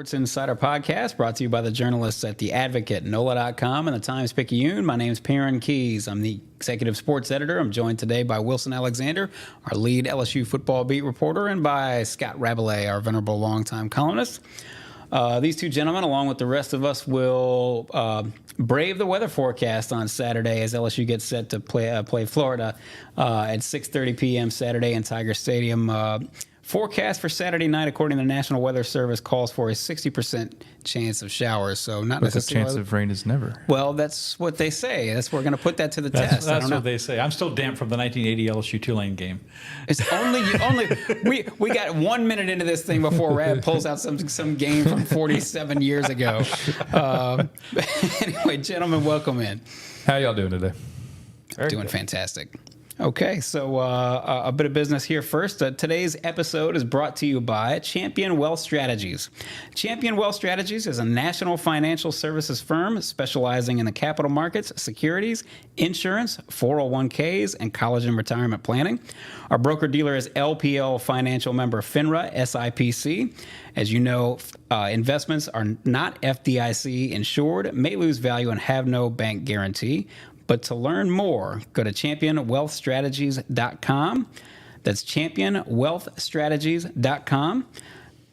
Sports Insider podcast brought to you by the journalists at The Advocate, NOLA.com, and the Times-Picayune. My name is Perryn Keys. I'm the executive sports editor. I'm joined today by Wilson Alexander, our lead LSU football beat reporter, and by Scott Rabalais, our venerable longtime columnist. These two gentlemen, along with the rest of us, will brave the weather forecast on Saturday as LSU gets set to play Florida at 6:30 p.m. Saturday in Tiger Stadium. Forecast for Saturday night, according to the National Weather Service, calls for a 60% chance of showers. So not necessarily. The chance of rain is never. Well, that's what they say. That's we're going to put that to the test. That's what they say. I'm still damp from the 1980 LSU Tulane game. It's only we got 1 minute into this thing before Rab pulls out some game from 47 years ago. Anyway, gentlemen, welcome in. How y'all doing today? Doing fantastic. Okay, so a bit of business here first. Today's episode is brought to you by Champion Wealth Strategies. Champion Wealth Strategies is a national financial services firm specializing in the capital markets, securities, insurance, 401ks, and college and retirement planning. Our broker-dealer is LPL Financial member FINRA, SIPC. As you know, investments are not FDIC insured, may lose value, and have no bank guarantee. But to learn more, go to championwealthstrategies.com. That's championwealthstrategies.com.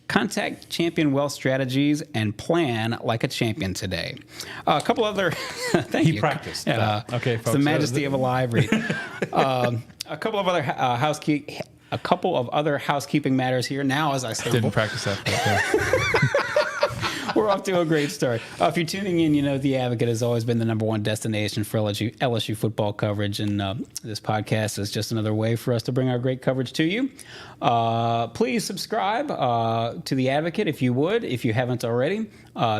Contact Champion Wealth Strategies and plan like a champion today. A couple other, thank you. He practiced. Okay, folks. It's the majesty of a live read. A couple of other housekeeping matters here. Now, as I stumble. Didn't practice that. We're off to a great start. If you're tuning in, you know The Advocate has always been the number one destination for LSU football coverage, and this podcast is just another way for us to bring our great coverage to you. Please subscribe to The Advocate if you would. If you haven't already,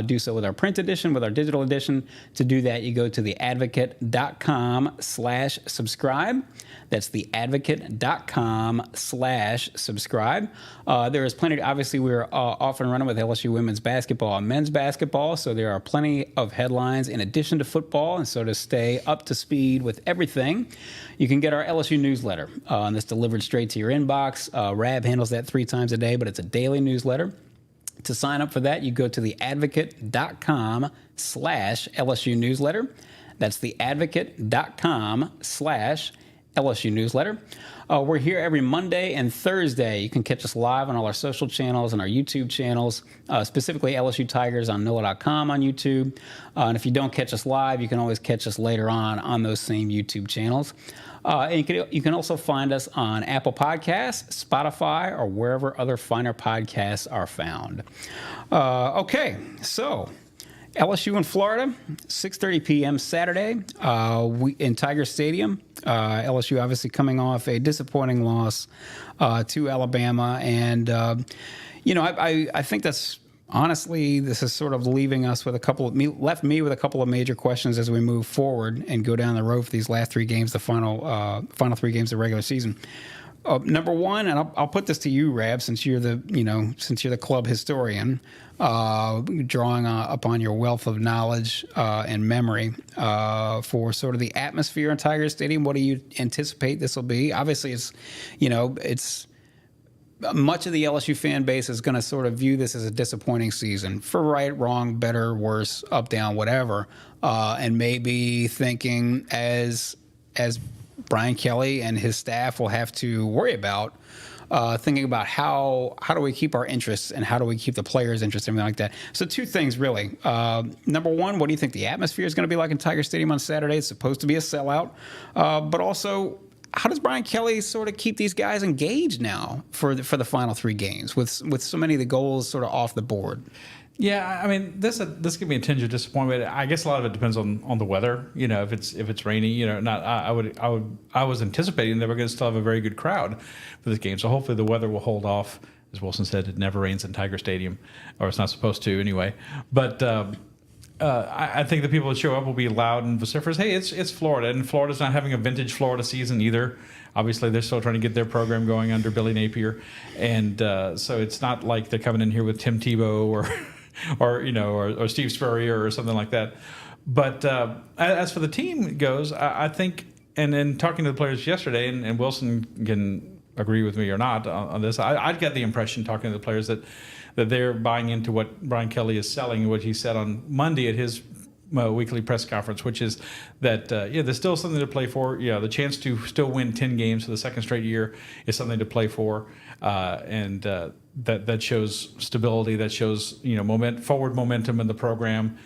do so with our print edition, with our digital edition. To do that, you go to theadvocate.com/subscribe. That's theadvocate.com/subscribe. There is plenty. Obviously, we're off and running with LSU women's basketball and men's basketball, so there are plenty of headlines in addition to football. And so to stay up to speed with everything, you can get our LSU newsletter, and it's delivered straight to your inbox. Rab handles that 3 times a day, but it's a daily newsletter. To sign up for that, you go to theadvocate.com/LSU newsletter. That's theadvocate.com/LSU newsletter. We're here every Monday and Thursday. You can catch us live on all our social channels and our YouTube channels, specifically LSU Tigers on NOLA.com on YouTube. And if you don't catch us live, you can always catch us later on those same YouTube channels. And you can also find us on Apple Podcasts, Spotify, or wherever other finer podcasts are found. Okay, so LSU in Florida, 6:30 p.m. Saturday in Tiger Stadium. LSU obviously coming off a disappointing loss to Alabama. And, I think that's honestly, this is sort of leaving us with left me with a couple of major questions as we move forward and go down the road for these last 3 games, the final 3 games of the regular season. Number one, and I'll put this to you, Rab, since you're the club historian, drawing upon your wealth of knowledge and memory for sort of the atmosphere in Tiger Stadium. What do you anticipate this will be? Obviously, it's much of the LSU fan base is going to sort of view this as a disappointing season for right, wrong, better, worse, up, down, whatever, and maybe thinking as Brian Kelly and his staff will have to worry about, thinking about how do we keep our interests and how do we keep the players' interests and everything like that. So 2 things, really. Number one, what do you think the atmosphere is going to be like in Tiger Stadium on Saturday? It's supposed to be a sellout. But also, how does Brian Kelly sort of keep these guys engaged now for the final 3 games with so many of the goals sort of off the board? Yeah, I mean, this could be a tinge of disappointment. I guess a lot of it depends on the weather. If it's rainy, I was anticipating that we're going to still have a very good crowd for this game. So hopefully the weather will hold off. As Wilson said, it never rains in Tiger Stadium, or it's not supposed to anyway. But I think the people that show up will be loud and vociferous. Hey, it's Florida, and Florida's not having a vintage Florida season either. Obviously, they're still trying to get their program going under Billy Napier, and so it's not like they're coming in here with Tim Tebow or Steve Spurrier or something like that. But as for the team goes, I think, and in talking to the players yesterday, and Wilson can agree with me or not on this, I get the impression talking to the players that that they're buying into what Brian Kelly is selling, what he said on Monday at his weekly press conference, which is that there's still something to play for. The chance to still win 10 games for the second straight year is something to play for, and that shows stability. That shows forward momentum in the program.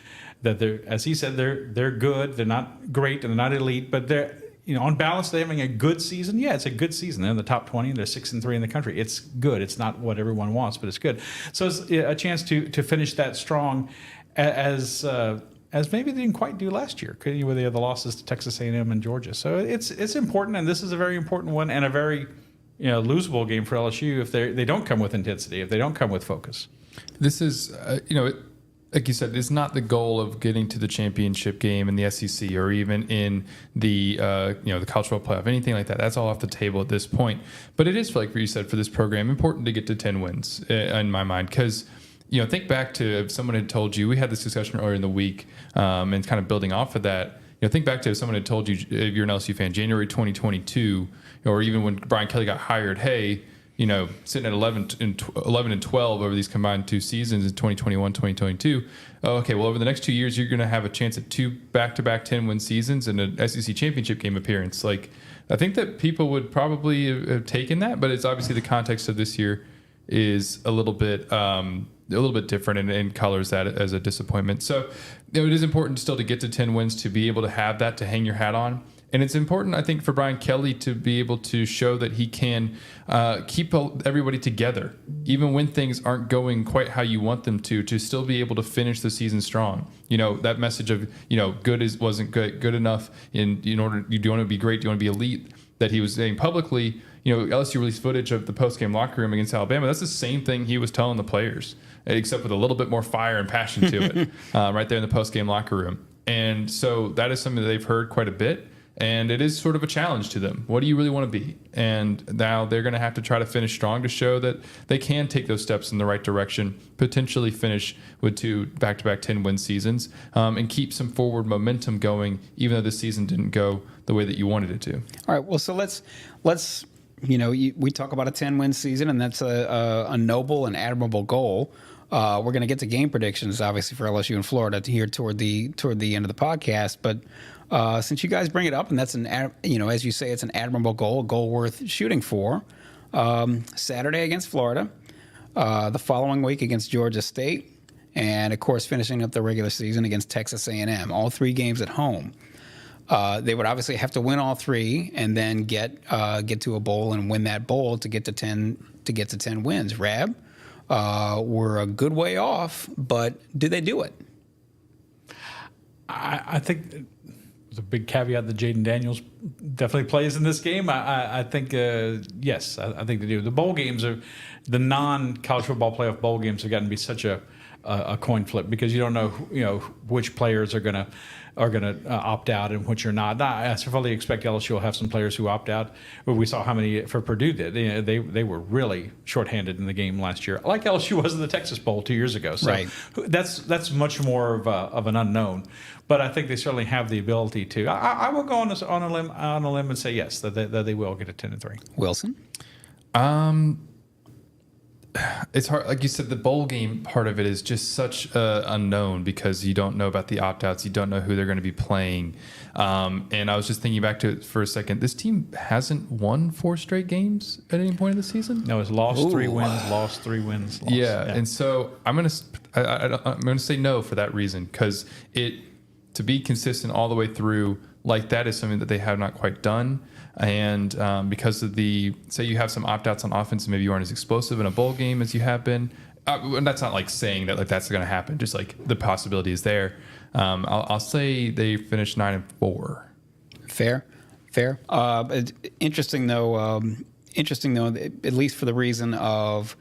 That they're, as he said, they're good. They're not great and they're not elite, but they're on balance they're having a good season. Yeah, it's a good season. They're in the top 20 and they're 6-3 in the country. It's good. It's not what everyone wants, but it's good. So it's a chance to finish that strong as maybe they didn't quite do last year, where they had the losses to Texas A&M and Georgia. So it's important, and this is a very important one and a very losable game for LSU if they don't come with intensity, if they don't come with focus. This is, like you said, it's not the goal of getting to the championship game in the SEC or even in the the college football playoff, anything like that. That's all off the table at this point. But it is, like you said, for this program, important to get to 10 wins in my mind, because think back to if someone had told you, we had this discussion earlier in the week, and kind of building off of that. Think back to if someone had told you, if you're an LSU fan, January 2022, or even when Brian Kelly got hired, hey, sitting at 11 and 12 over these combined two seasons in 2021, 2022. Oh, okay, well, over the next 2 years, you're going to have a chance at 2 back-to-back 10-win seasons and an SEC championship game appearance. Like, I think that people would probably have taken that, but it's obviously the context of this year is a little bit different and colors that as a disappointment. So, it is important still to get to 10 wins, to be able to have that to hang your hat on. And it's important, I think, for Brian Kelly to be able to show that he can keep everybody together, even when things aren't going quite how you want them to still be able to finish the season strong. That message of, good wasn't good enough in order, you do want to be great, you want to be elite, that he was saying publicly. LSU released footage of the post-game locker room against Alabama. That's the same thing he was telling the players, except with a little bit more fire and passion to it, right there in the post-game locker room. And so that is something that they've heard quite a bit. And it is sort of a challenge to them. What do you really want to be? And now they're going to have to try to finish strong to show that they can take those steps in the right direction, potentially finish with 2 back-to-back 10-win seasons, and keep some forward momentum going, even though this season didn't go the way that you wanted it to. All right. Well, so let's we talk about a 10-win season, and that's a noble and admirable goal. We're going to get to game predictions, obviously, for LSU and Florida here toward the end of the podcast, but. Since you guys bring it up, and that's as you say, it's an admirable goal, a goal worth shooting for. Saturday against Florida, the following week against Georgia State, and of course finishing up the regular season against Texas A&M. All 3 games at home. They would obviously have to win all 3 and then get to a bowl and win that bowl to get to 10 wins. Rab, we're a good way off, but do they do it? I think. There's a big caveat that Jayden Daniels definitely plays in this game. I think, yes, I think they do. The bowl games the non-college football playoff bowl games have gotten to be such a coin flip because you don't know, which players are gonna opt out and which are not. I fully expect LSU will have some players who opt out. But we saw how many for Purdue did. They were really shorthanded in the game last year, like LSU was in the Texas Bowl 2 years ago. So right. That's much more of an unknown. But I think they certainly have the ability to. I will go on a limb and say yes, that they will get a 10-3. Wilson. It's hard, like you said, the bowl game part of it is just such unknown because you don't know about the opt-outs, you don't know who they're going to be playing. And I was just thinking back to it for a second. This team hasn't won 4 straight games at any point in the season. No, it's lost 3 wins, lost 3 wins. Lost. Yeah, and so I'm gonna say no for that reason because to be consistent all the way through like that is something that they have not quite done. And because of say you have some opt-outs on offense and maybe you aren't as explosive in a bowl game as you have been. And that's not like saying that like that's going to happen. Just like the possibility is there. I'll say they finished 9-4. Fair. Interesting though, at least for the reason of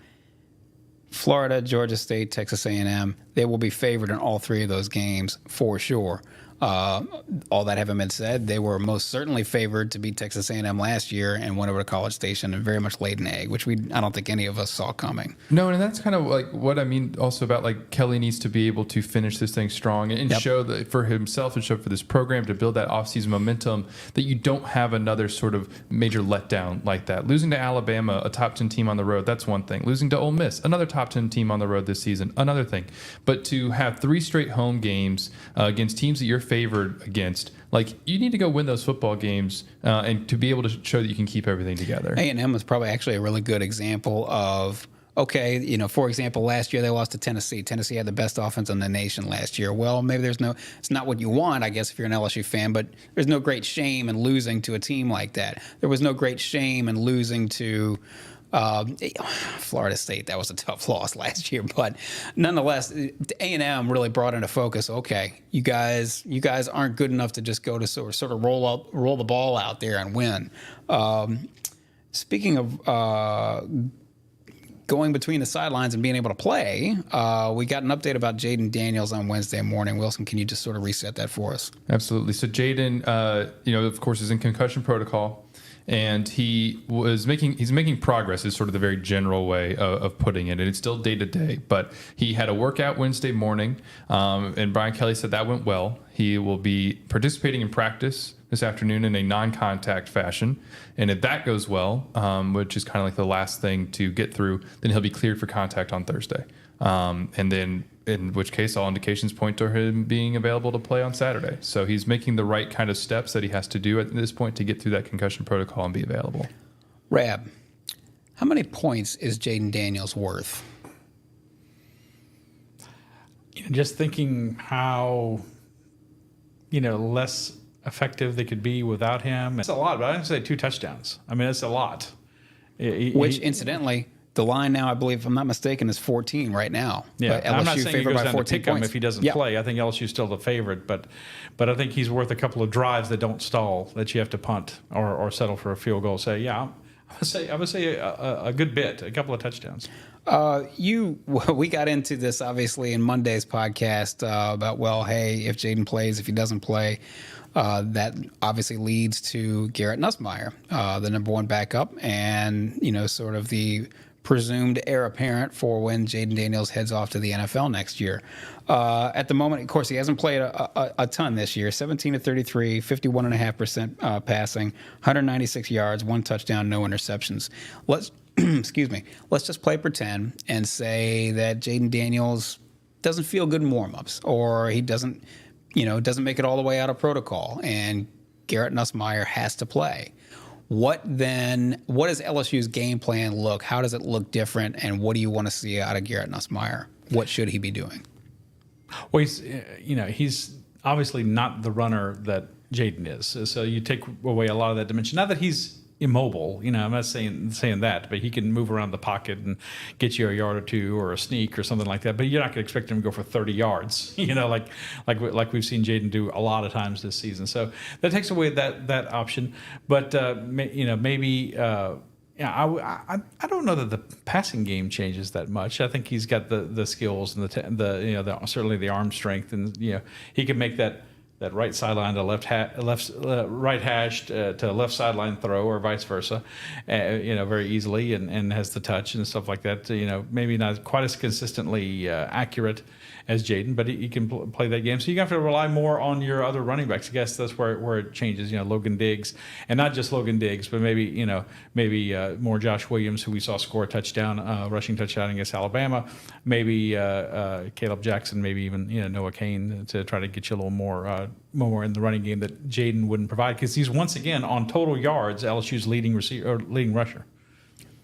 Florida, Georgia State, Texas A&M, they will be favored in all 3 of those games for sure. All that having been said, they were most certainly favored to beat Texas A&M last year and went over to College Station and very much laid an egg, which I don't think any of us saw coming. No, and that's kind of like what I mean also about like Kelly needs to be able to finish this thing strong and show that for himself and show for this program to build that offseason momentum that you don't have another sort of major letdown like that. Losing to Alabama, a top 10 team on the road, that's one thing. Losing to Ole Miss, another top 10 team on the road this season, another thing. But to have 3 straight home games against teams that you're favored against, like you need to go win those football games and to be able to show that you can keep everything together. A&M was probably actually a really good example of, okay, for example, last year they lost to Tennessee. Tennessee had the best offense in the nation last year. Well, maybe it's not what you want, I guess, if you're an LSU fan, but there's no great shame in losing to a team like that. There was no great shame in losing to Florida State. That was a tough loss last year, but nonetheless, A&M really brought into focus. Okay, you guys aren't good enough to just go to sort of roll the ball out there and win. Speaking of going between the sidelines and being able to play, we got an update about Jayden Daniels on Wednesday morning. Wilson, can you just sort of reset that for us? Absolutely. So Jayden, of course, is in concussion protocol. And he's making progress is sort of the very general way of putting it. And it's still day to day, but he had a workout Wednesday morning, and Brian Kelly said that went well. He will be participating in practice this afternoon in a non-contact fashion. And if that goes well, which is kind of like the last thing to get through, then he'll be cleared for contact on Thursday. And then in which case all indications point to him being available to play on Saturday. So he's making the right kind of steps that he has to do at this point to get through that concussion protocol and be available. Rab, how many points is Jayden Daniels worth? Just thinking how, less effective they could be without him. It's a lot, but I would say 2 touchdowns. I mean, it's a lot. Which, incidentally, the line now, I believe, if I'm not mistaken, is 14 right now. Yeah, LSU I'm not saying he favored goes by down 14 to pick him points. if he doesn't play. I think LSU's still the favorite, but I think he's worth a couple of drives that don't stall, that you have to punt or settle for a field goal. So yeah, I would say a good bit, a couple of touchdowns. We got into this obviously in Monday's podcast about, hey, if Jayden plays, if he doesn't play, that obviously leads to Garrett Nussmeier, the number 1 backup, and sort of the presumed heir apparent for when Jayden Daniels heads off to the NFL next year. At the moment, of course, he hasn't played a ton this year. 17 to 33, 51.5% passing, 196 yards, 1 touchdown, no interceptions. Let's just play pretend and say that Jayden Daniels doesn't feel good in warmups, or he doesn't make it all the way out of protocol, and Garrett Nussmeier has to play. What does LSU's game plan look? How does it look different? And what do you want to see out of Garrett Nussmeier? What should he be doing? Well, he's obviously not the runner that Jayden is. So you take away a lot of that dimension. Not that he's immobile, I'm not saying that, but he can move around the pocket and get you a yard or 2 or a sneak or something like that. But you're not going to expect him to go for 30 yards, like we've seen Jayden do a lot of times this season. So that takes away that option. But maybe. I don't know that the passing game changes that much. I think he's got the skills and certainly the arm strength, and he can make that right sideline to right hash to left sideline throw, or vice versa, very easily, and has the touch and stuff like that. Maybe not quite as consistently accurate as Jayden, but he can play that game. So you have to rely more on your other running backs. I guess that's where it changes. Logan Diggs, and not just Logan Diggs, but maybe more Josh Williams, who we saw score a touchdown, rushing touchdown against Alabama. Maybe Caleb Jackson, maybe even Noah Cain, to try to get you a little more in the running game that Jayden wouldn't provide, because he's once again on total yards LSU's leading rusher.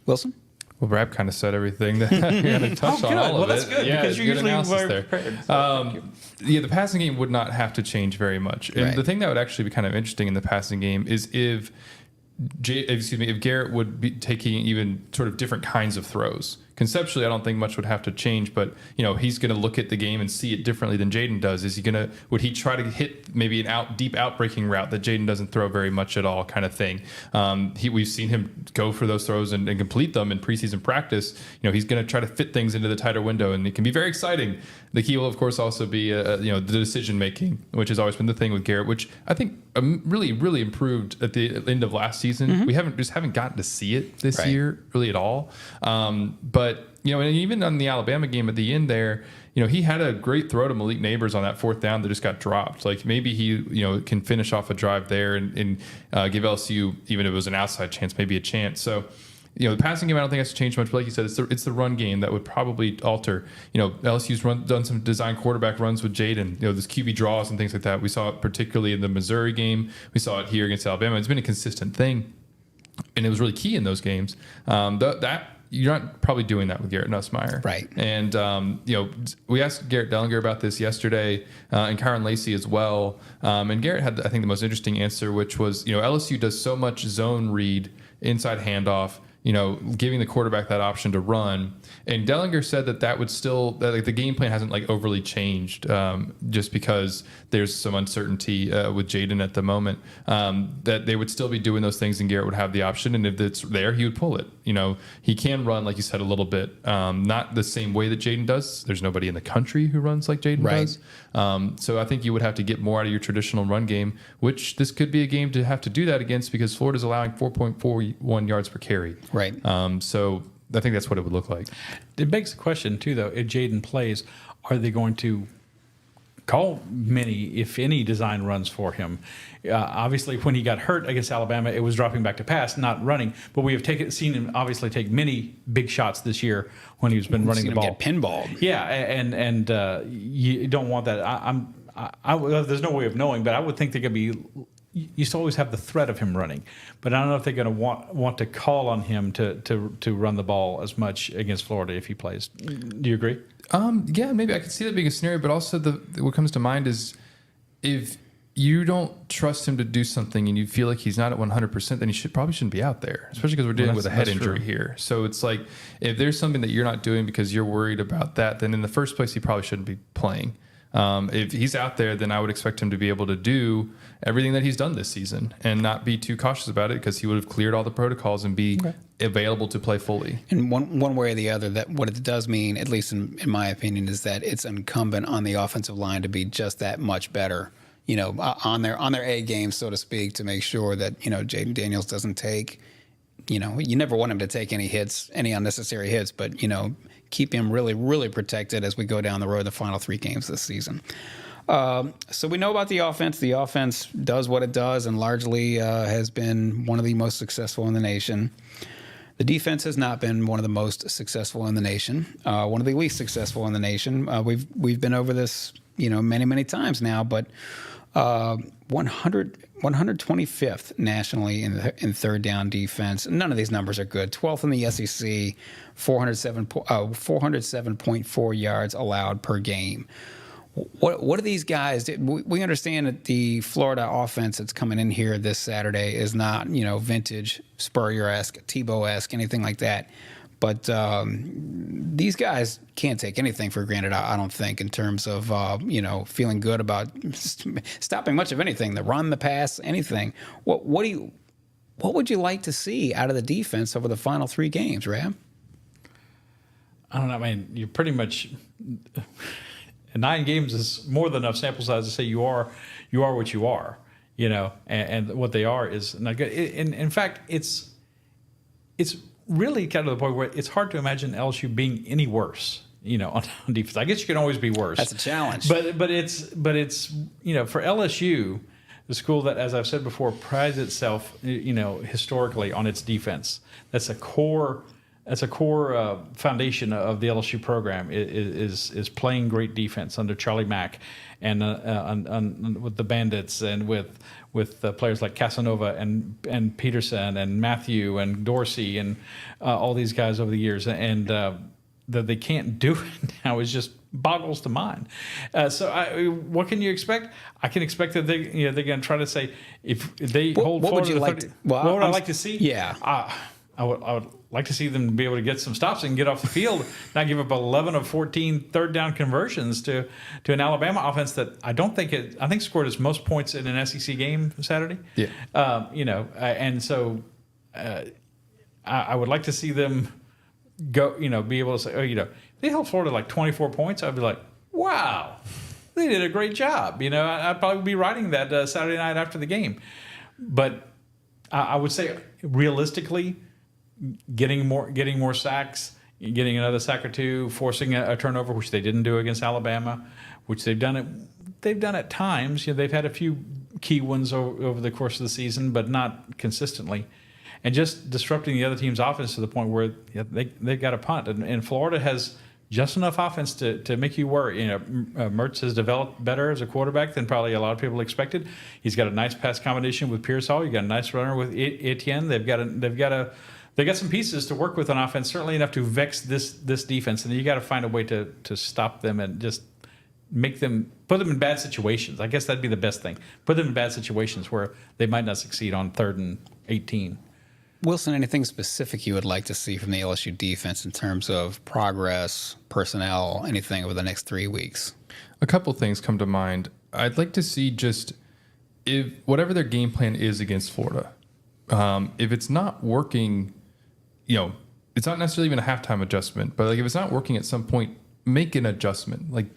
Wilson? Well, Rab kind of said everything that we had to touch on all of it. That's good, because you're usually very prepared. The passing game would not have to change very much. And Right. the thing that would actually be kind of interesting in the passing game is if Garrett would be taking even sort of different kinds of throws. conceptually, I don't think much would have to change. But he's going to look at the game and see it differently than Jayden does. Would he try to hit maybe deep out-breaking route that Jayden doesn't throw very much at all, kind of thing? We've seen him go for those throws and complete them in preseason practice. He's going to try to fit things into the tighter window, and it can be very exciting. The key will, of course, also be the decision making, which has always been the thing with Garrett, which I think really, really improved at the end of last season. We haven't gotten to see it this year really at all. But and even on the Alabama game at the end there, he had a great throw to Malik Neighbors on that fourth down that just got dropped. Like maybe he can finish off a drive there and give LSU, even if it was an outside chance, maybe a chance. So. The passing game I don't think has to change much, but like you said, it's the run game that would probably alter. LSU's done some design quarterback runs with Jayden. There's QB draws and things like that. We saw it particularly in the Missouri game. We saw it here against Alabama. It's been a consistent thing, and it was really key in those games. That you're not probably doing that with Garrett Nussmeier, right? And we asked Garrett Dellinger about this yesterday, and Kyron Lacey as well. And Garrett had, I think, the most interesting answer, which was LSU does so much zone read, inside handoff. Giving the quarterback that option to run. And Dellinger said that would still, the game plan hasn't overly changed, just because there's some uncertainty with Jayden at the moment, that they would still be doing those things and Garrett would have the option. And if it's there, he would pull it. He can run, like you said, a little bit, not the same way that Jayden does. There's nobody in the country who runs like Jayden does. So I think you would have to get more out of your traditional run game, which this could be a game to have to do that against because Florida's allowing 4.41 yards per carry. Right. So I think that's what it would look like. It begs the question, too, though, if Jayden plays, are they going to call many, if any, design runs for him? Obviously, when he got hurt against Alabama, it was dropping back to pass, not running. But we have seen him obviously take many big shots this year when he's been running the ball. Get pinballed. Yeah, and you don't want that. There's no way of knowing, but I would think they're going to be. You still always have the threat of him running, but I don't know if they're going to want to call on him to run the ball as much against Florida if he plays. Do you agree? Yeah, maybe I could see that being a scenario, but also what comes to mind is if you don't trust him to do something and you feel like he's not at 100%, then he probably shouldn't be out there, especially because we're dealing with a head injury here. So it's like if there's something that you're not doing because you're worried about that, then in the first place, he probably shouldn't be playing. If he's out there, then I would expect him to be able to do everything that he's done this season and not be too cautious about it because he would have cleared all the protocols and be available to play fully. And one way or the other, that what it does mean, at least in my opinion, is that it's incumbent on the offensive line to be just that much better, on their A game, so to speak, to make sure that, Jayden Daniels doesn't take, you never want him to take any hits, any unnecessary hits, but, keep him really, really protected as we go down the road the final 3 games this season. So we know about the offense. The offense does what it does and largely has been one of the most successful in the nation. The defense has not been one of the most successful in the nation, one of the least successful in the nation. We've been over this, many, many times now, but 125th nationally in third down defense. None of these numbers are good. 12th in the SEC, 407.4 yards allowed per game. What are these guys? We understand that the Florida offense that's coming in here this Saturday is not, vintage Spurrier-esque, Tebow-esque, anything like that. But these guys can't take anything for granted, I don't think, in terms of, feeling good about stopping much of anything, the run, the pass, anything. What would you like to see out of the defense over the final 3 games, Rab? I don't know. I mean, you're pretty much 9 games is more than enough sample size to say you are what you are, and what they are is not good. In fact, it's really kind of the point where it's hard to imagine LSU being any worse, on defense. I guess you can always be worse. That's a challenge. But it's for LSU, the school that, as I've said before, prides itself, historically on its defense. That's a core foundation of the LSU program is playing great defense under Charlie Mack and with the Bandits and with players like Casanova and Peterson and Matthew and Dorsey and all these guys over the years, and that they can't do it now is just boggles the mind. What can you expect? I can expect that they're going to try to say if they hold. What would you like? What would I like to see? Yeah. I would like to see them be able to get some stops and get off the field, not give up 11 of 14 third down conversions to an Alabama offense that I think scored its most points in an SEC game Saturday. Yeah. And so I would like to see them go, be able to say, if they held Florida like 24 points, I'd be like, wow, they did a great job. I'd probably be writing that Saturday night after the game. But I would say realistically, getting more sacks, getting another sack or two, forcing a turnover, which they didn't do against Alabama, which they've done at times. They've had a few key ones over the course of the season, but not consistently. And just disrupting the other team's offense to the point where they've got a punt. And Florida has just enough offense to make you worry. Mertz has developed better as a quarterback than probably a lot of people expected. He's got a nice pass combination with Pearsall. You got a nice runner with Etienne. They've got some pieces to work with on offense, certainly enough to vex this defense. And you got to find a way to stop them and just put them in bad situations. I guess that'd be the best thing. Put them in bad situations where they might not succeed on 3rd and 18. Wilson, anything specific you would like to see from the LSU defense in terms of progress, personnel, anything over the next 3 weeks? A couple things come to mind. I'd like to see just if whatever their game plan is against Florida, if it's not working, it's not necessarily even a halftime adjustment, but like if it's not working at some point, make an adjustment. Like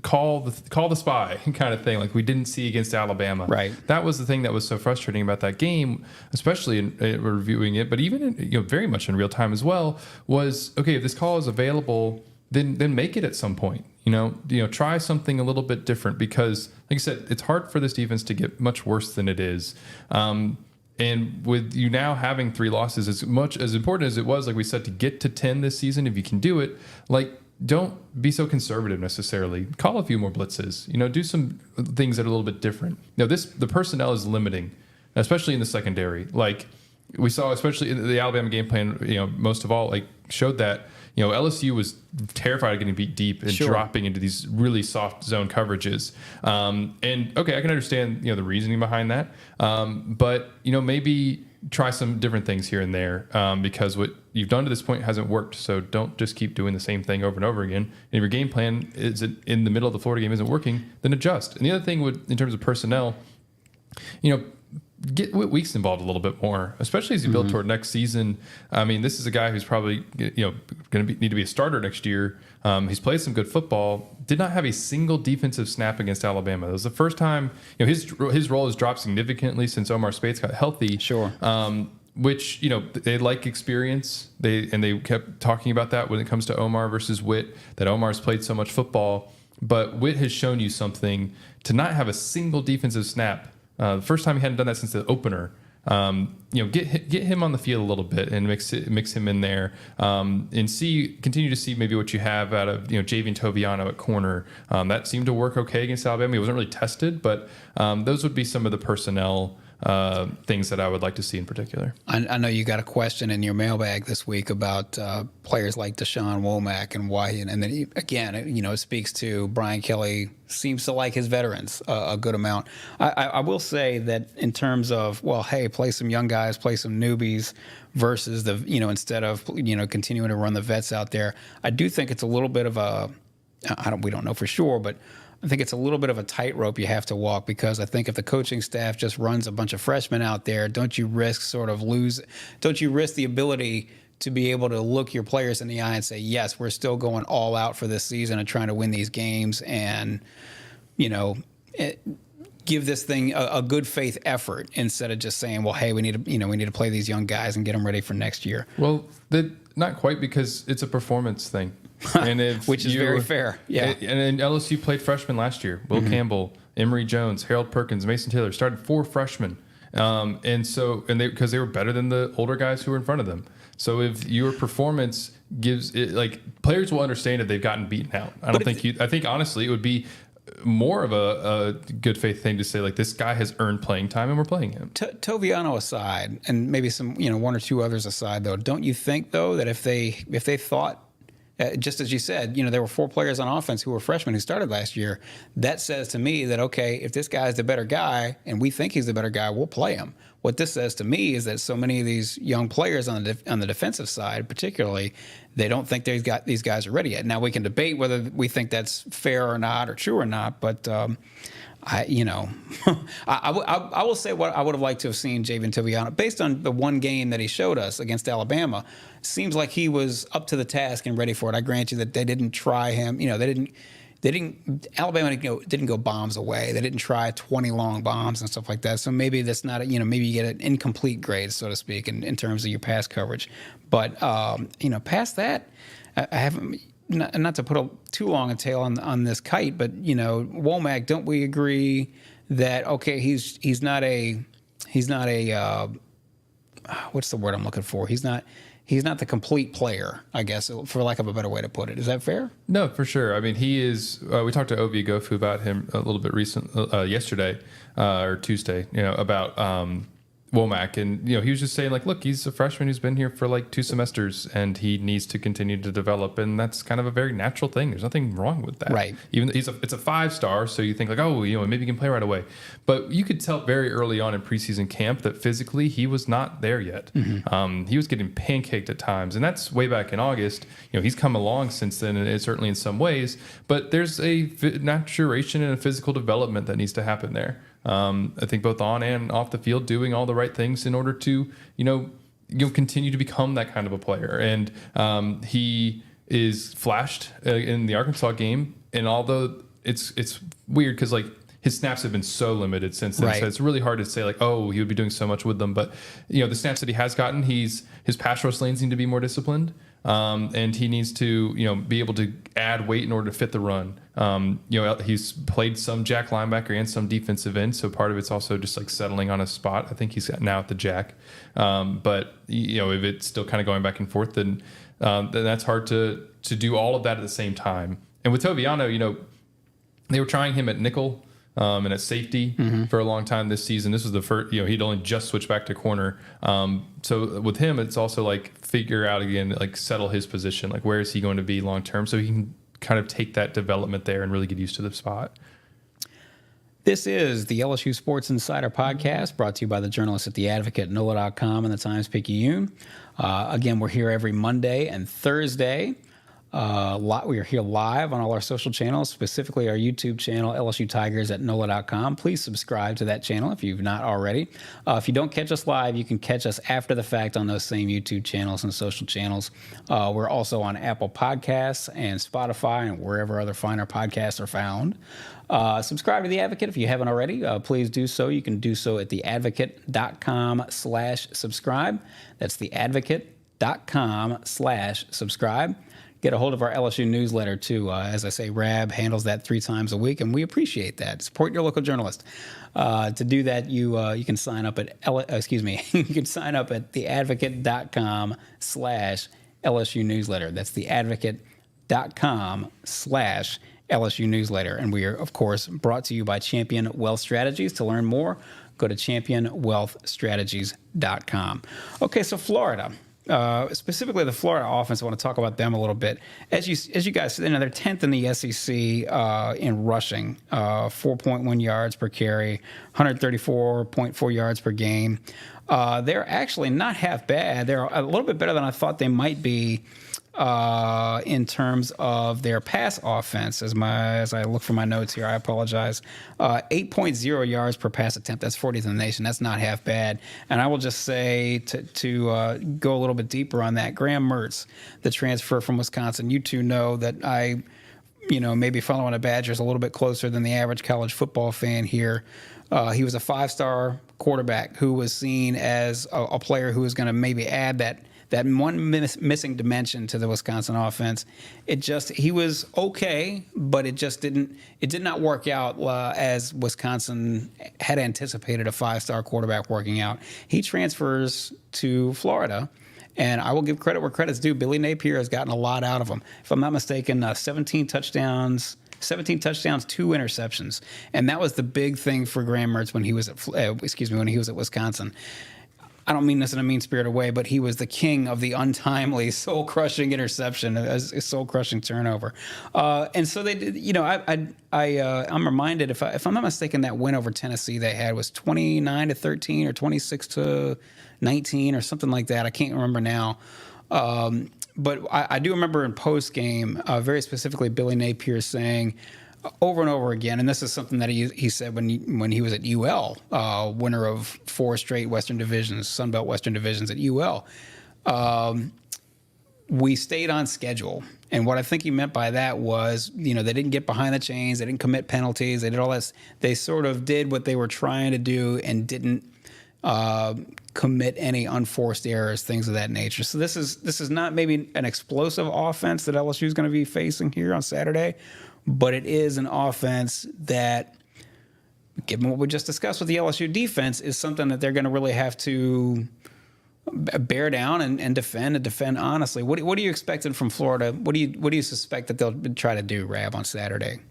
call the spy kind of thing, like we didn't see against Alabama. Right. That was the thing that was so frustrating about that game, especially in reviewing it, but even very much in real time as well. Was okay if this call is available, then make it at some point. Try something a little bit different because, like I said, it's hard for this defense to get much worse than it is. And with you now having 3 losses, as much as important as it was, like we said, to get to 10 this season, if you can do it, don't be so conservative necessarily. Call a few more blitzes. Do some things that are a little bit different. The personnel is limiting, especially in the secondary. Like we saw, especially in the Alabama game plan, most of all, showed that, LSU was terrified of getting beat deep and dropping into these really soft zone coverages. And okay, I can understand, the reasoning behind that. But, maybe try some different things here and there because what you've done to this point hasn't worked. So don't just keep doing the same thing over and over again. And if your game plan is in the middle of the Florida game isn't working, then adjust. And the other thing in terms of personnel, get Whit Weeks involved a little bit more, especially as you build toward next season. I mean, this is a guy who's probably going to need to be a starter next year. He's played some good football. Did not have a single defensive snap against Alabama. It was the first time. His role has dropped significantly since Omar Speights got healthy. Sure. Which they like experience. They kept talking about that when it comes to Omar versus Whit. That Omar's played so much football, but Whit has shown you something to not have a single defensive snap. The first time he hadn't done that since the opener. Get him on the field a little bit and mix him in there, and continue to see maybe what you have out of Jayden Toviano at corner. That seemed to work okay against Alabama. He wasn't really tested, but those would be some of the personnel things that I would like to see in particular. I know you got a question in your mailbag this week about players like Deshaun Womack and why, and then it speaks to Brian Kelly seems to like his veterans a good amount. I will say that in terms of, play some young guys, play some newbies versus instead of continuing to run the vets out there. I do think it's a little bit of we don't know for sure, but I think it's a little bit of a tightrope you have to walk because I think if the coaching staff just runs a bunch of freshmen out there, don't you risk the ability to be able to look your players in the eye and say, yes, we're still going all out for this season and trying to win these games and, give this thing a good faith effort instead of just saying, well, hey, we need to play these young guys and get them ready for next year. Well, not quite because it's a performance thing. And which is very fair. Yeah. And LSU played freshmen last year. Will Campbell, Emory Jones, Harold Perkins, Mason Taylor started 4 freshmen. Because they were better than the older guys who were in front of them. So if your performance gives it, players will understand if they've gotten beaten out. I think honestly it would be more of a good faith thing to say this guy has earned playing time and we're playing him. Toviano aside, and maybe some 1 or 2 others aside, though, don't you think though that if they thought just as you said, there were 4 players on offense who were freshmen who started last year. That says to me that, okay, if this guy's the better guy and we think he's the better guy, we'll play him. What this says to me is that so many of these young players on the defensive side, particularly, they don't think these guys are ready yet. Now, we can debate whether we think that's fair or not or true or not, but I will say what I would have liked to have seen Jayden Daniels based on the one game that he showed us against Alabama. Seems like he was up to the task and ready for it. I grant you that they didn't try him. Alabama didn't go bombs away. They didn't try 20 long bombs and stuff like that. So maybe that's not maybe you get an incomplete grade, so to speak, in terms of your pass coverage. But past that, I haven't. Not to put too long a tail on this kite, but Womack, don't we agree that he's not a what's the word I'm looking for? He's not the complete player, I guess, for lack of a better way to put it. Is that fair? No, for sure. I mean, he is. We talked to Ovi Gofu about him a little bit yesterday or Tuesday. About Womack, and he was just saying, like, look, he's a freshman who's been here for like 2 semesters, and he needs to continue to develop, and that's kind of a very natural thing. There's nothing wrong with that, right? Even it's a 5-star, so you think like, maybe he can play right away, but you could tell very early on in preseason camp that physically he was not there yet. Mm-hmm. He was getting pancaked at times, and that's way back in August. He's come along since then, and it's certainly in some ways, but there's a maturation and a physical development that needs to happen there. I think both on and off the field, doing all the right things in order to, continue to become that kind of a player. And he is flashed in the Arkansas game. And although it's weird because like his snaps have been so limited since then, right. So it's really hard to say like, oh, he would be doing so much with them. But the snaps that he has gotten, his pass rush lanes need to be more disciplined. And he needs to, be able to add weight in order to fit the run. He's played some jack linebacker and some defensive end, so part of it's also just like settling on a spot. I think he's now at the jack. But if it's still kind of going back and forth, then that's hard to do all of that at the same time. And with Toviano, they were trying him at nickel. And at safety for a long time this season. This was the first, he'd only just switched back to corner. So with him, it's also like figure out again, like settle his position. Like where is he going to be long term? So he can kind of take that development there and really get used to the spot. This is the LSU Sports Insider podcast brought to you by the journalists at The Advocate, NOLA.com, and the Times-Picayune. Again, we're here every Monday and Thursday. We are here live on all our social channels, specifically our YouTube channel, LSU Tigers at NOLA.com. Please subscribe to that channel if you've not already. If you don't catch us live, you can catch us after the fact on those same YouTube channels and social channels. We're also on Apple Podcasts and Spotify and wherever other finer podcasts are found. Subscribe to The Advocate if you haven't already. Please do so. You can do so at theadvocate.com/subscribe. That's theadvocate.com/subscribe. Get a hold of our LSU newsletter, too. As I say, Rab handles that 3 times a week, and we appreciate that. Support your local journalist. To do that, you can sign up at you can sign up at theadvocate.com/LSU newsletter. That's theadvocate.com/LSU newsletter. And we are, of course, brought to you by Champion Wealth Strategies. To learn more, go to championwealthstrategies.com. Okay, so Florida. Specifically the Florida offense, I want to talk about them a little bit. As you guys, they're 10th in the SEC in rushing, 4.1 yards per carry, 134.4 yards per game. They're actually not half bad. They're a little bit better than I thought they might be in terms of their pass offense. As I look for my notes here, I apologize. 8.0 yards per pass attempt. That's 40th in the nation. That's not half bad. And I will just say to go a little bit deeper on that, Graham Mertz, the transfer from Wisconsin. You two know that I, maybe following the Badgers a little bit closer than the average college football fan here. He was a 5-star quarterback who was seen as a player who was going to maybe add that one missing dimension to the Wisconsin offense. He was okay, but it did not work out as Wisconsin had anticipated a 5-star quarterback working out. He transfers to Florida, and I will give credit where credit's due. Billy Napier has gotten a lot out of him. If I'm not mistaken, 17 touchdowns, 2 interceptions. And that was the big thing for Graham Mertz when he was at Wisconsin. I don't mean this in a mean-spirited way, but he was the king of the untimely, soul-crushing interception, a soul-crushing turnover. And so they did, I'm reminded, if I'm not mistaken, that win over Tennessee they had was 29-13 or 26-19 or something like that. I can't remember now. But I do remember in post-game, very specifically, Billy Napier saying over and over again, and this is something that he said when he was at UL, winner of 4 straight Western Divisions, Sun Belt Western Divisions at UL. We stayed on schedule. And what I think he meant by that was, they didn't get behind the chains, they didn't commit penalties, they did all this. They sort of did what they were trying to do and didn't commit any unforced errors, things of that nature. So this is not maybe an explosive offense that LSU is going to be facing here on Saturday, but it is an offense that, given what we just discussed with the LSU defense, is something that they're going to really have to bear down and defend honestly. What are you expecting from Florida? What do you suspect that they'll try to do, Rab, on Saturday?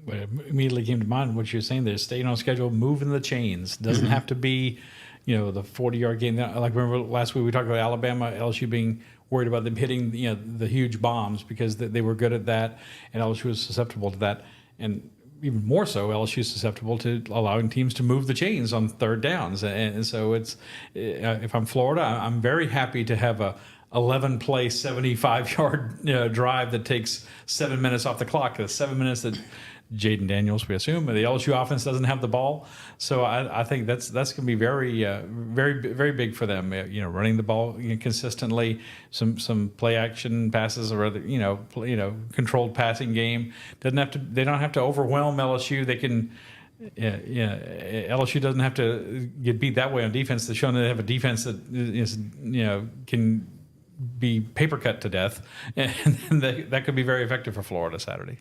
What immediately came to mind, what you're saying there, staying on schedule, moving the chains. Doesn't have to be, the 40-yard game. Like, remember last week we talked about Alabama, LSU being worried about them hitting, the huge bombs because they were good at that, and LSU was susceptible to that. And even more so, LSU is susceptible to allowing teams to move the chains on third downs. And so it's, if I'm Florida, I'm very happy to have a 11-play, 75-yard drive that takes 7 minutes off the clock. That's 7 minutes that Jayden Daniels, we assume, the LSU offense doesn't have the ball. So I think that's going to be very, very big for them. Running the ball consistently, some play action passes, or other, controlled passing game. They don't have to overwhelm LSU. They can. LSU doesn't have to get beat that way on defense. They've shown that they have a defense that is, can be paper cut to death, and that could be very effective for Florida Saturday.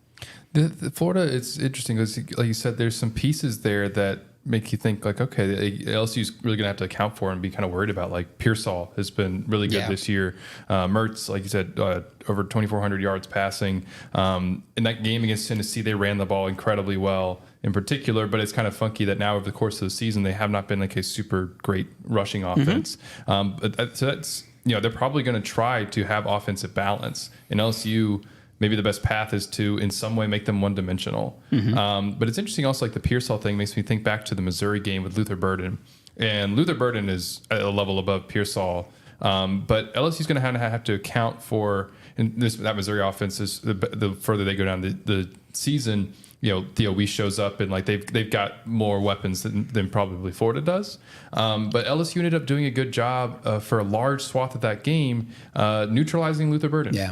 The Florida, it's interesting because, like you said, there's some pieces there that make you think like, okay, LSU is really going to have to account for and be kind of worried about. Like Pearsall has been really good this year. Mertz, like you said, over 2,400 yards passing. In that game against Tennessee, they ran the ball incredibly well in particular, but it's kind of funky that now over the course of the season, they have not been like a super great rushing offense. So that's, they're probably going to try to have offensive balance. In LSU, maybe the best path is to in some way make them one-dimensional. But it's interesting also, like the Pearsall thing makes me think back to the Missouri game with Luther Burden. And Luther Burden is at a level above Pearsall. But LSU's going to have to account for, and that Missouri offense is the further they go down the season, Theo Weiss shows up and like they've got more weapons than probably Florida does. But LSU ended up doing a good job for a large swath of that game, neutralizing Luther Burden. Yeah.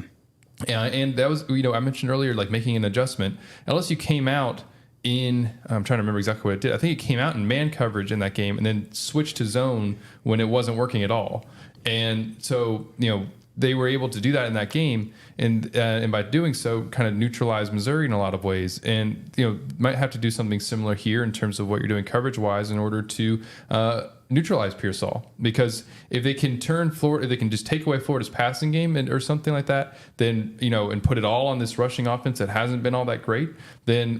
And that was, I mentioned earlier, like making an adjustment. LSU came out I'm trying to remember exactly what it did. I think it came out in man coverage in that game and then switched to zone when it wasn't working at all. And so, they were able to do that in that game, and by doing so, kind of neutralize Missouri in a lot of ways. And might have to do something similar here in terms of what you're doing coverage-wise in order to neutralize Pearsall. Because if they can turn Florida, if they can just take away Florida's passing game or something like that, then and put it all on this rushing offense that hasn't been all that great, then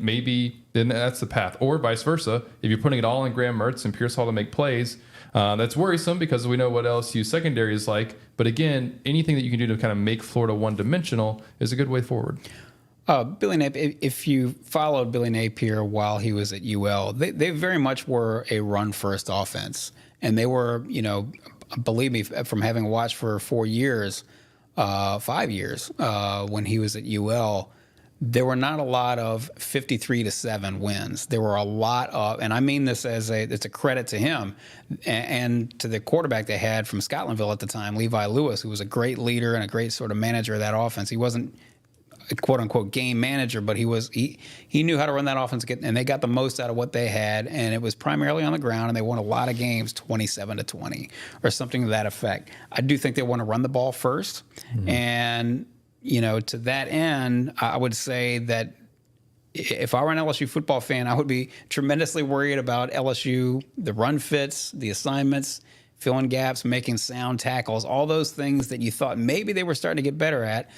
that's the path. Or vice versa, if you're putting it all on Graham Mertz and Pearsall to make plays. That's worrisome because we know what LSU secondary is like. But again, anything that you can do to kind of make Florida one-dimensional is a good way forward. Billy Napier, if you followed Billy Napier while he was at UL, they very much were a run-first offense. And they were, believe me, from having watched for 5 years, when he was at UL, there were not a lot of 53-7 wins. There were a lot of, and I mean this it's a credit to him and to the quarterback they had from Scotlandville at the time, Levi Lewis, who was a great leader and a great sort of manager of that offense. He wasn't a quote unquote game manager, but he knew how to run that offense and they got the most out of what they had. And it was primarily on the ground, and they won a lot of games 27-20 or something to that effect. I do think they want to run the ball first. And, to that end, I would say that if I were an LSU football fan, I would be tremendously worried about LSU, the run fits, the assignments, filling gaps, making sound tackles, all those things that you thought maybe they were starting to get better at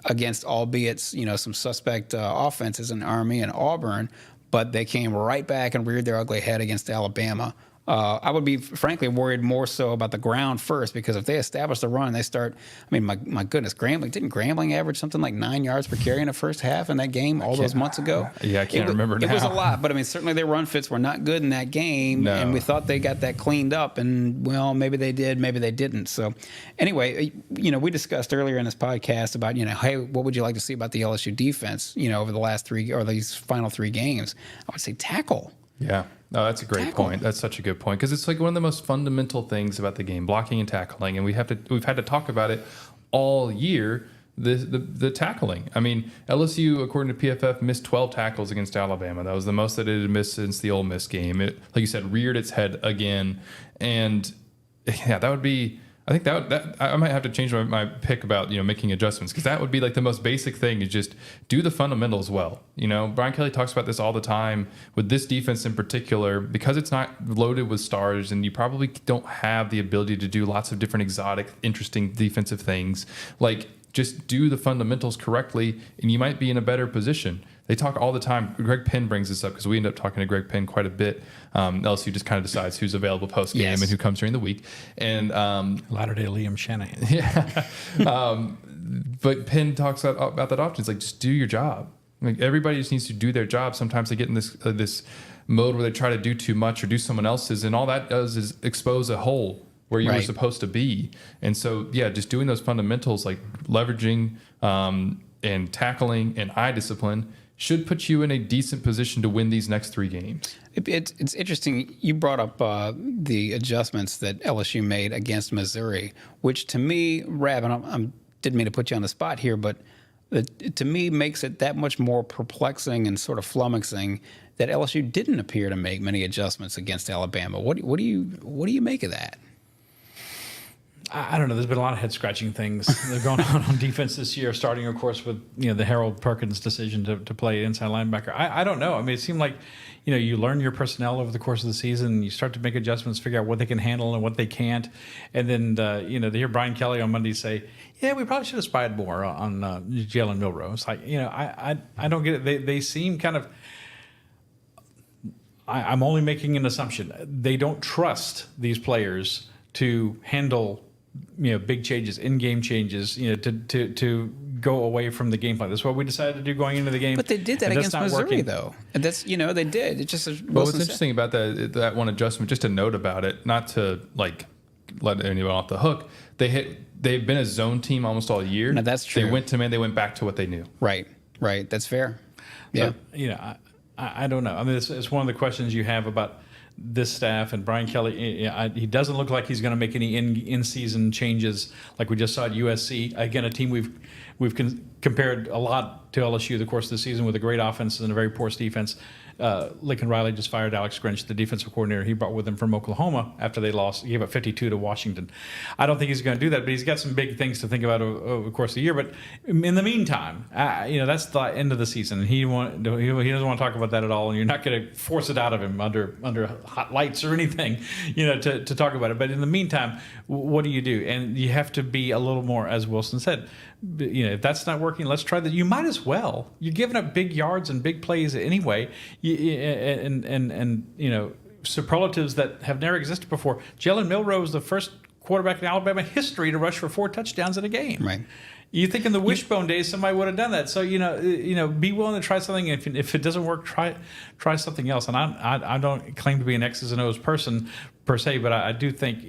against, albeit, some suspect offenses in Army and Auburn, but they came right back and reared their ugly head against Alabama. I would be frankly worried more so about the ground first, because if they establish the run and they start, I mean, my goodness, didn't Grambling average something like 9 yards per carry in the first half in that game all those months ago? Yeah, I can't remember now. It was a lot, but I mean, certainly their run fits were not good in that game, and we thought they got that cleaned up, and well, maybe they did, maybe they didn't. So anyway, we discussed earlier in this podcast about, hey, what would you like to see about the LSU defense, over the last these final 3 games? I would say tackle. Yeah. No, that's a great point. That's such a good point, because it's like one of the most fundamental things about the game, blocking and tackling, and we've had to talk about it all year. The tackling. I mean, LSU, according to PFF, missed 12 tackles against Alabama. That was the most that it had missed since the Ole Miss game. It, like you said, reared its head again, and yeah, that would be. I think that I might have to change my pick about making adjustments, because that would be like the most basic thing, is just do the fundamentals well. Brian Kelly talks about this all the time with this defense in particular, because it's not loaded with stars and you probably don't have the ability to do lots of different exotic, interesting defensive things. Like, just do the fundamentals correctly and you might be in a better position. They talk all the time. Greg Penn brings this up because we end up talking to Greg Penn quite a bit. LSU just kind of decides who's available post game and who comes during the week. And Latter-day Liam Shanahan. Yeah. But Penn talks about that often. It's like, just do your job. Like, everybody just needs to do their job. Sometimes they get in this mode where they try to do too much or do someone else's, and all that does is expose a hole where you were supposed to be. And so, yeah, just doing those fundamentals, like leveraging and tackling and eye discipline, should put you in a decent position to win these next 3 games. It's interesting. You brought up the adjustments that LSU made against Missouri, which to me, Rab, and I didn't mean to put you on the spot here, but to me makes it that much more perplexing and sort of flummoxing that LSU didn't appear to make many adjustments against Alabama. What do you make of that? I don't know. There's been a lot of head-scratching things that are going on defense this year, starting, of course, with the Harold Perkins decision to play inside linebacker. I don't know. I mean, it seemed like you learn your personnel over the course of the season. You start to make adjustments, figure out what they can handle and what they can't, and then to hear Brian Kelly on Monday say, "Yeah, we probably should have spied more on Jalen Milroe." It's like I don't get it. They seem kind of. I'm only making an assumption. They don't trust these players to handle big changes, in-game changes, to go away from the game plan. That's what we decided to do going into the game. But they did that against Missouri, though. And that's they did. It just. Well, what's interesting about that one adjustment, just a note about it, not to like let anyone off the hook. They've been a zone team almost all year. No, that's true. They went to man. They went back to what they knew. Right. That's fair. Yeah. So, I don't know. I mean, it's one of the questions you have about this staff and Brian Kelly. He doesn't look like he's going to make any in-season changes like we just saw at USC. Again, a team we've compared a lot to LSU the course of the season, with a great offense and a very porous defense. Lincoln Riley just fired Alex Grinch, the defensive coordinator he brought with him from Oklahoma after they lost. He gave up 52 to Washington. I don't think he's going to do that, but he's got some big things to think about over the course of the year. But in the meantime, that's the end of the season, and he doesn't want to talk about that at all. And you're not going to force it out of him under hot lights or anything, to talk about it. But in the meantime, what do? And you have to be a little more, as Wilson said. If that's not working, let's try that. You might as well. You're giving up big yards and big plays anyway, and superlatives that have never existed before. Jalen Milroe is the first quarterback in Alabama history to rush for 4 touchdowns in a game. Right. You think in the wishbone days somebody would have done that. So be willing to try something. If it doesn't work, try something else. And I don't claim to be an X's and O's person per se, but I do think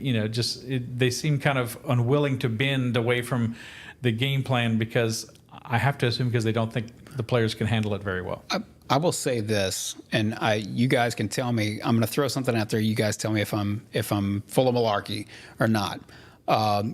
they seem kind of unwilling to bend away from the game plan, because I have to assume because they don't think the players can handle it very well. I will say this, and you guys can tell me. I'm going to throw something out there. You guys tell me if I'm full of malarkey or not.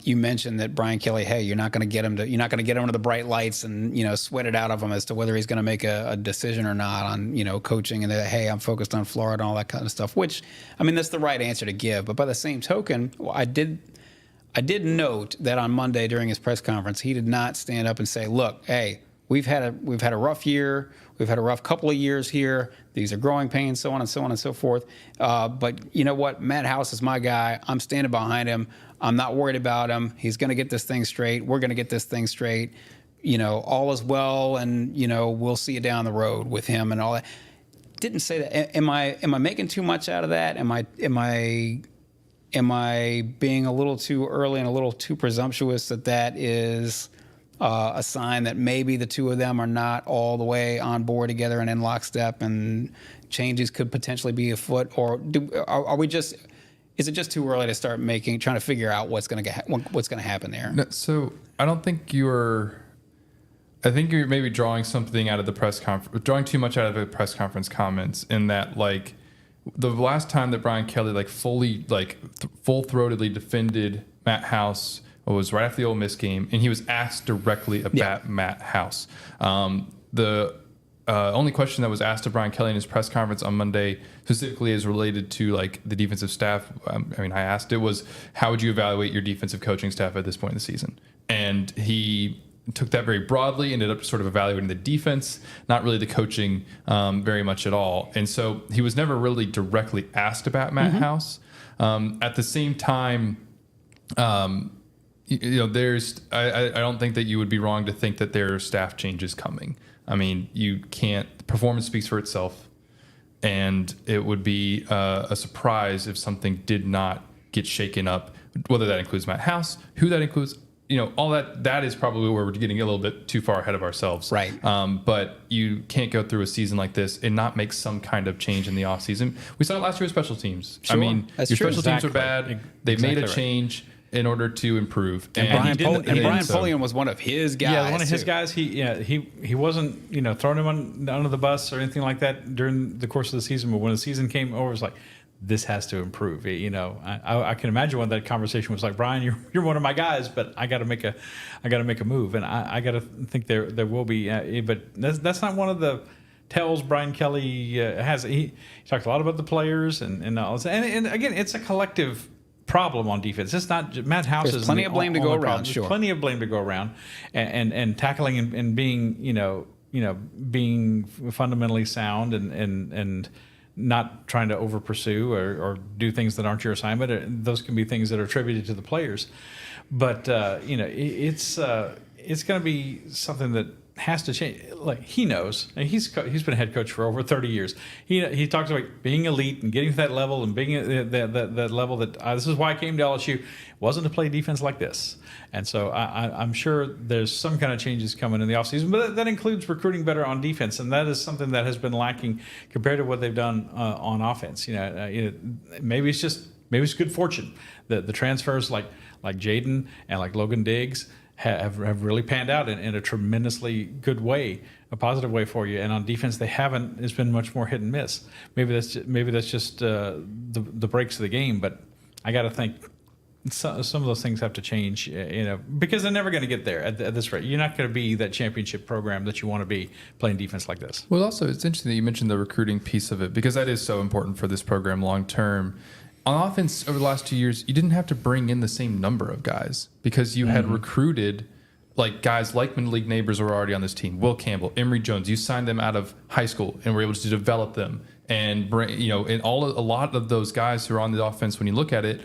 You mentioned that Brian Kelly, hey, you're not going to get him under the bright lights and sweat it out of him as to whether he's going to make a decision or not on coaching, and that, hey, I'm focused on Florida and all that kind of stuff. Which, I mean, that's the right answer to give. But by the same token, I did note that on Monday during his press conference, he did not stand up and say, look, hey, we've had a rough year. We've had a rough couple of years here. These are growing pains, so on and so on and so forth. But you know what? Matt House is my guy. I'm standing behind him. I'm not worried about him. He's going to get this thing straight. We're going to get this thing straight. All is well, and we'll see you down the road with him and all that. didn't say that. Am I making too much out of that? Am I being a little too early and a little too presumptuous that is a sign that maybe the two of them are not all the way on board together and in lockstep, and changes could potentially be afoot? Or are we just? Is it just too early to start trying to figure out what's going to happen there? No, so I don't think I think you're maybe drawing something out of the press conference, drawing too much out of the press conference comments, in that, like, the last time that Brian Kelly fully full-throatedly defended Matt House was right after the Ole Miss game, and he was asked directly about Matt House. The only question that was asked to Brian Kelly in his press conference on Monday specifically is related to the defensive staff. I asked, it was, how would you evaluate your defensive coaching staff at this point in the season? And he took that very broadly, ended up sort of evaluating the defense, not really the coaching very much at all. And so he was never really directly asked about Matt House. At the same time, there's I don't think that you would be wrong to think that there are staff changes coming. You can't. Performance speaks for itself, and it would be a surprise if something did not get shaken up. Whether that includes Matt House, who that includes, all that is probably where we're getting a little bit too far ahead of ourselves. Right. But you can't go through a season like this and not make some kind of change in the offseason. We saw it last year with special teams. Sure. That's Your true. special teams are bad. They've made a change in order to improve. And Brian Polian was one of his guys. Yeah, one of his guys. He wasn't throwing him under the bus or anything like that during the course of the season. But when the season came over, it was like, this has to improve. I can imagine when that conversation was like, Brian, you're one of my guys, but I got to make a move, and I got to think there will be. But that's not one of the tells Brian Kelly has. He talked a lot about the players and all this. And again, it's a collective problem on defense. It's not Matt House. There's plenty of blame to go around. Sure, plenty of blame to go around, and tackling and being being fundamentally sound and not trying to over pursue or do things that aren't your assignment. Those can be things that are attributed to the players, but it's going to be something that has to change. Like, he knows, and he's been a head coach for over 30 years. He talks about being elite and getting to that level and being that level that this is why I came to LSU. It wasn't to play defense like this. And so I'm sure there's some kind of changes coming in the offseason, but that includes recruiting better on defense, and that is something that has been lacking compared to what they've done on offense. Maybe it's good fortune. The transfers like Jayden and like Logan Diggs have really panned out in a tremendously good way, a positive way for you. And on defense, they haven't. It's been much more hit and miss. Maybe that's just the breaks of the game. But I got to think some of those things have to change, because they're never going to get there at this rate. You're not going to be that championship program that you want to be playing defense like this. Well, also, it's interesting that you mentioned the recruiting piece of it, because that is so important for this program long term. On offense, over the last 2 years, you didn't have to bring in the same number of guys, because you had recruited guys like Minor League neighbors who were already on this team. Will Campbell, Emory Jones. You signed them out of high school and were able to develop them and bring, and a lot of those guys who are on the offense, when you look at it,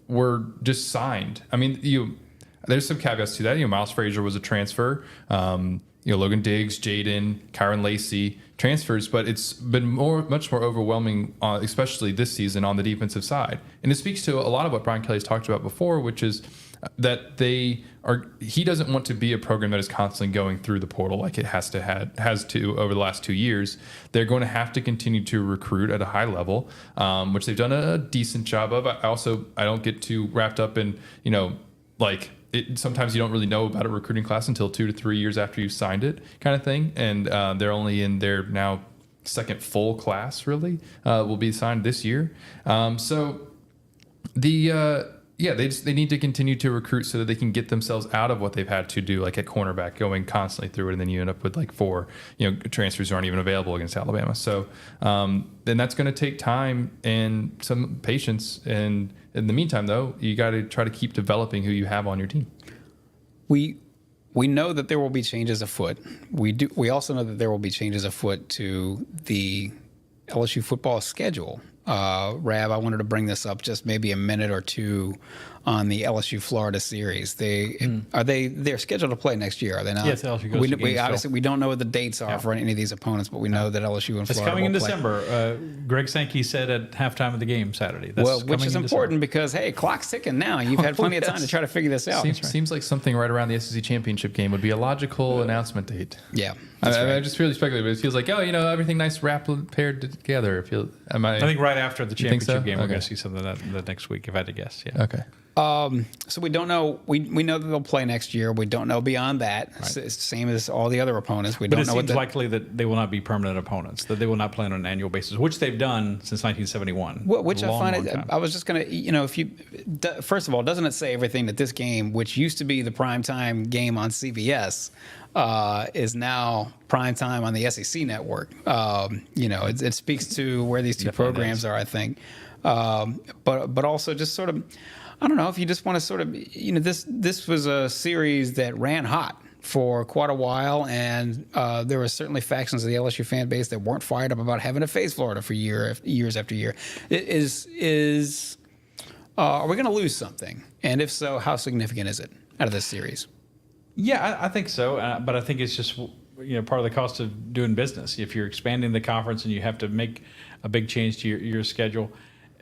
were just signed. There's some caveats to that. Miles Frazier was a transfer. Logan Diggs, Jayden, Kyron Lacey, transfers, but it's been much more overwhelming, especially this season, on the defensive side. And it speaks to a lot of what Brian Kelly's talked about before, which is that he doesn't want to be a program that is constantly going through the portal like it has to over the last 2 years. They're going to have to continue to recruit at a high level, which they've done a decent job of. I don't get too wrapped up in, sometimes you don't really know about a recruiting class until 2 to 3 years after you signed it, kind of thing. And they're only in their now second full class, really, will be signed this year. They need to continue to recruit so that they can get themselves out of what they've had to do, like at cornerback, going constantly through it, and then you end up with 4 transfers who aren't even available against Alabama. So then that's going to take time and some patience. And in the meantime, though, you got to try to keep developing who you have on your team. We know that there will be changes afoot. We also know that there will be changes afoot to the LSU football schedule. Rab, I wanted to bring this up just maybe a minute or two on the LSU-Florida series. They're scheduled to play next year, are they not? Yes, LSU goes to games obviously we don't know what the dates are for any of these opponents, but we know that LSU and Florida It's coming in will play. December. Greg Sankey said at halftime of the game Saturday. Which is important because, hey, clock's ticking now. You've had plenty of time to try to figure this out. Seems like something right around the SEC championship game would be a logical announcement date. Yeah. I just really speculate, but it feels like, everything nice wrapped, paired together. I think right after the championship game, we're Okay. going to see something that next week, if I had to guess. Yeah. Okay. So we don't know. We know that they'll play next year. We don't know beyond that. It's the same as all the other opponents. We But don't it know seems likely that they will not be permanent opponents, that they will not play on an annual basis, which they've done since 1971. Which I find long time. I was just going to, if you, first of all, doesn't it say everything that this game, which used to be the primetime game on CBS, is now primetime on the SEC network? It speaks to where these two programs are, I think. But also just sort of, I don't know if you just want to sort of, this was a series that ran hot for quite a while, and there were certainly factions of the LSU fan base that weren't fired up about having to face Florida for years after year. Are we going to lose something? And if so, how significant is it out of this series? Yeah, I think so. But I think it's just part of the cost of doing business. If you're expanding the conference and you have to make a big change to your schedule,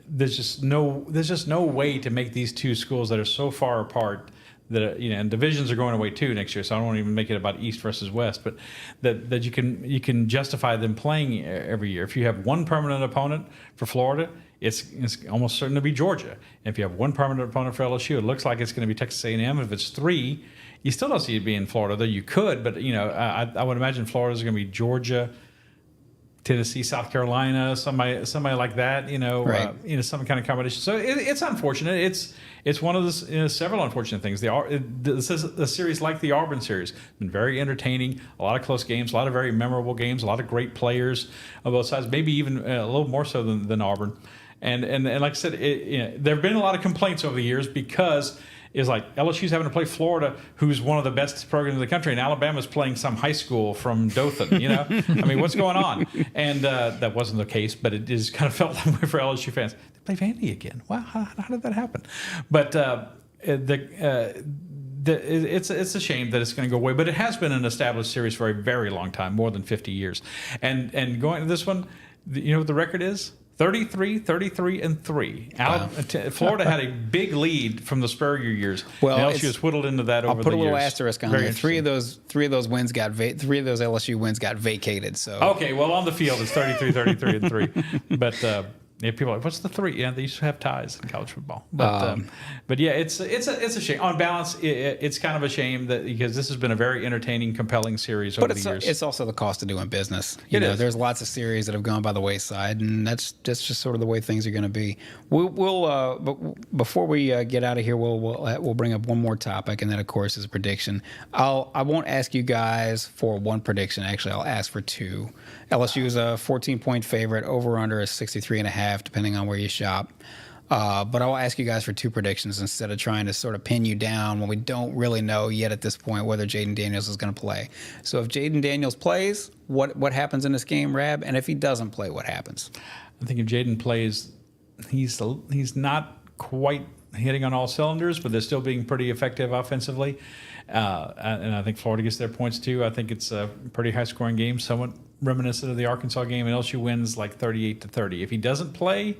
there's just no way to make these two schools that are so far apart that and divisions are going away too next year. So I don't want to even make it about East versus West, but that you can justify them playing every year. If you have one permanent opponent for Florida, it's almost certain to be Georgia. And if you have one permanent opponent for LSU, it looks like it's going to be Texas A&M. If it's three, you still don't see it being Florida, though you could. But I would imagine Florida is going to be Georgia, Tennessee, South Carolina, somebody like that. Right. Some kind of combination. So it's unfortunate. It's one of the several unfortunate things. The series, like the Auburn series, has been very entertaining. A lot of close games, a lot of very memorable games, a lot of great players on both sides. Maybe even a little more so than Auburn. And like I said, there have been a lot of complaints over the years because it's like LSU's having to play Florida, who's one of the best programs in the country, and Alabama's playing some high school from Dothan. I mean, what's going on? And that wasn't the case, but it is kind of felt that way for LSU fans. They play Vandy again. Wow, how did that happen? But it's a shame that it's going to go away. But it has been an established series for a very long time, more than 50 years. And going to this one, what the record is? 33, 33, and 3. Wow. Florida had a big lead from the Spurrier years. Well, and LSU has whittled into that over the years. I'll put a little asterisk on Very there. Three of those wins three of those LSU wins got vacated. So okay, well on the field it's 33, 33, and 3. But people are like, what's the 3? Yeah, they used to have ties in college football. But yeah, it's a shame. On balance, it's kind of a shame that because this has been a very entertaining, compelling series over the years. It's also the cost of doing business. It is. There's lots of series that have gone by the wayside, and that's just sort of the way things are going to be. But before we get out of here, we'll bring up one more topic, and that of course is a prediction. I won't ask you guys for one prediction. Actually, I'll ask for two. LSU is a 14-point favorite. Over under is 63.5, depending on where you shop. But I'll ask you guys for two predictions instead of trying to sort of pin you down when we don't really know yet at this point whether Jayden Daniels is going to play. So if Jayden Daniels plays, what happens in this game, Rab? And if he doesn't play, what happens? I think if Jayden plays, he's not quite hitting on all cylinders, but they're still being pretty effective offensively. And I think Florida gets their points too. I think it's a pretty high-scoring game, somewhat reminiscent of the Arkansas game, and LSU wins like 38-30. If he doesn't play,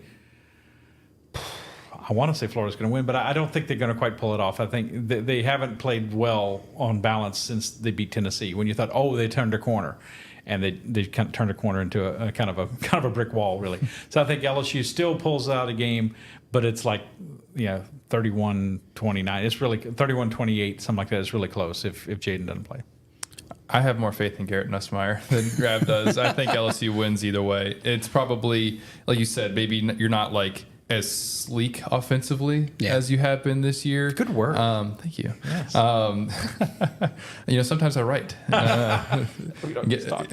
I want to say Florida's going to win, but I don't think they're going to quite pull it off. I think they haven't played well on balance since they beat Tennessee. When you thought, they turned a corner, and they kind of turned a corner into a kind of a brick wall, really. So I think LSU still pulls out a game, but it's like 31-29. It's really 31-28, something like that. It's really close if Jayden doesn't play. I have more faith in Garrett Nussmeier than Grab does. I think LSU wins either way. It's probably, like you said, maybe you're not like as sleek offensively as you have been this year. Good work. Thank you. Yes. Sometimes I write. We don't get to talk.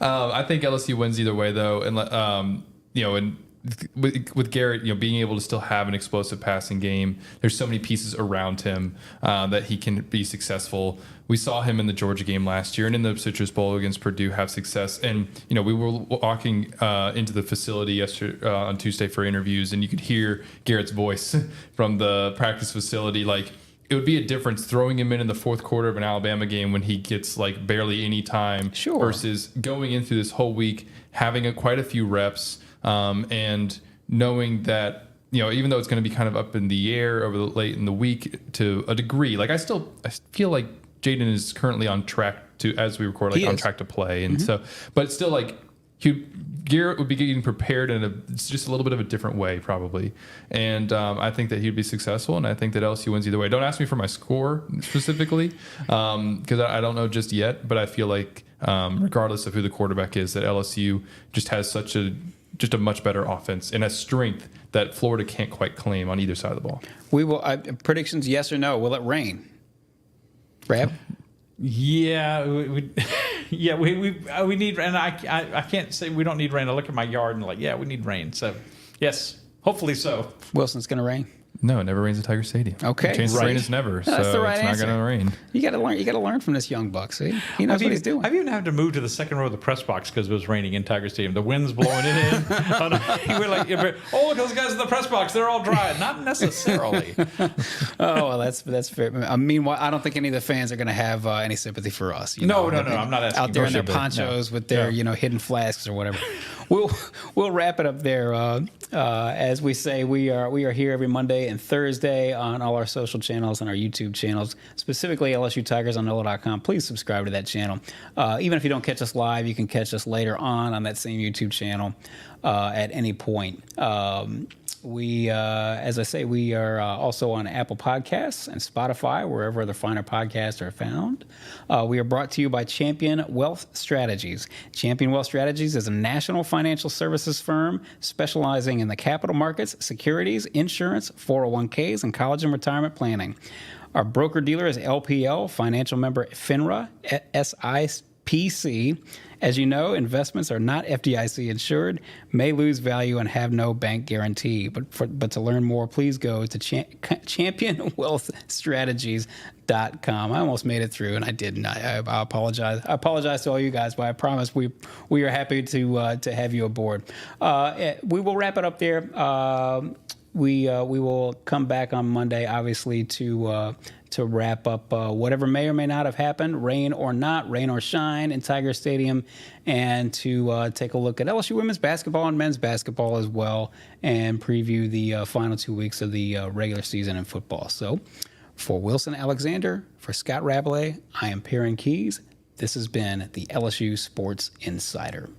I think LSU wins either way, though, and with Garrett, being able to still have an explosive passing game, there's so many pieces around him that he can be successful. We saw him in the Georgia game last year and in the Citrus Bowl against Purdue have success. And, we were walking into the facility yesterday on Tuesday for interviews, and you could hear Garrett's voice from the practice facility. Like, it would be a difference throwing him in the fourth quarter of an Alabama game when he gets like barely any time versus going in through this whole week, having quite a few reps, and knowing that, even though it's going to be kind of up in the air over late in the week to a degree, like I feel like Jayden is currently on track to, as we record, like on track to play. And so, but it's still like Garrett would be getting prepared in it's just a little bit of a different way, probably. And I think that he'd be successful, and I think that LSU wins either way. Don't ask me for my score specifically, because I don't know just yet, but I feel like regardless of who the quarterback is, that LSU just has just a much better offense and a strength that Florida can't quite claim on either side of the ball. We will predictions, yes or no. Will it rain? Rab? Yeah, we need, and I can't say we don't need rain. I look at my yard and we need rain. So yes, hopefully so. Wilson's going to rain. No, it never rains at Tiger Stadium. Okay, chance of rain is never. No, so that's the right it's answer. not going to rain. You got to learn. You got to learn from this young buck. See, he knows what he's doing. I've even had to move to the second row of the press box because it was raining in Tiger Stadium. The wind's blowing it in. We're like, oh, look, those guys in the press box, they're all dry. Not necessarily. Oh, well, that's fair. Meanwhile, I don't think any of the fans are going to have any sympathy for us. No. I'm not asking. Out there in their ponchos with their hidden flasks or whatever. We'll wrap it up there. As we say, we are here every Monday and Thursday on all our social channels and our YouTube channels, specifically LSU Tigers on NOLA.com. Please subscribe to that channel. Even if you don't catch us live, you can catch us later on that same YouTube channel at any point. As I say, we are also on Apple Podcasts and Spotify, wherever the finer podcasts are found. We are brought to you by Champion Wealth Strategies. Champion Wealth Strategies is a national financial services firm specializing in the capital markets, securities, insurance, 401ks, and college and retirement planning. Our broker-dealer is LPL, financial member FINRA, SIPC. As you know, investments are not FDIC insured, may lose value, and have no bank guarantee. But to learn more, please go to championwealthstrategies.com. I almost made it through, and I didn't. I apologize. I apologize to all you guys, but I promise we are happy to have you aboard. We will wrap it up there. We will come back on Monday, obviously, to wrap up whatever may or may not have happened, rain or not, rain or shine in Tiger Stadium, and to take a look at LSU women's basketball and men's basketball as well, and preview the final 2 weeks of the regular season in football. So for Wilson Alexander, for Scott Rabalais, I am Perryn Keys. This has been the LSU Sports Insider.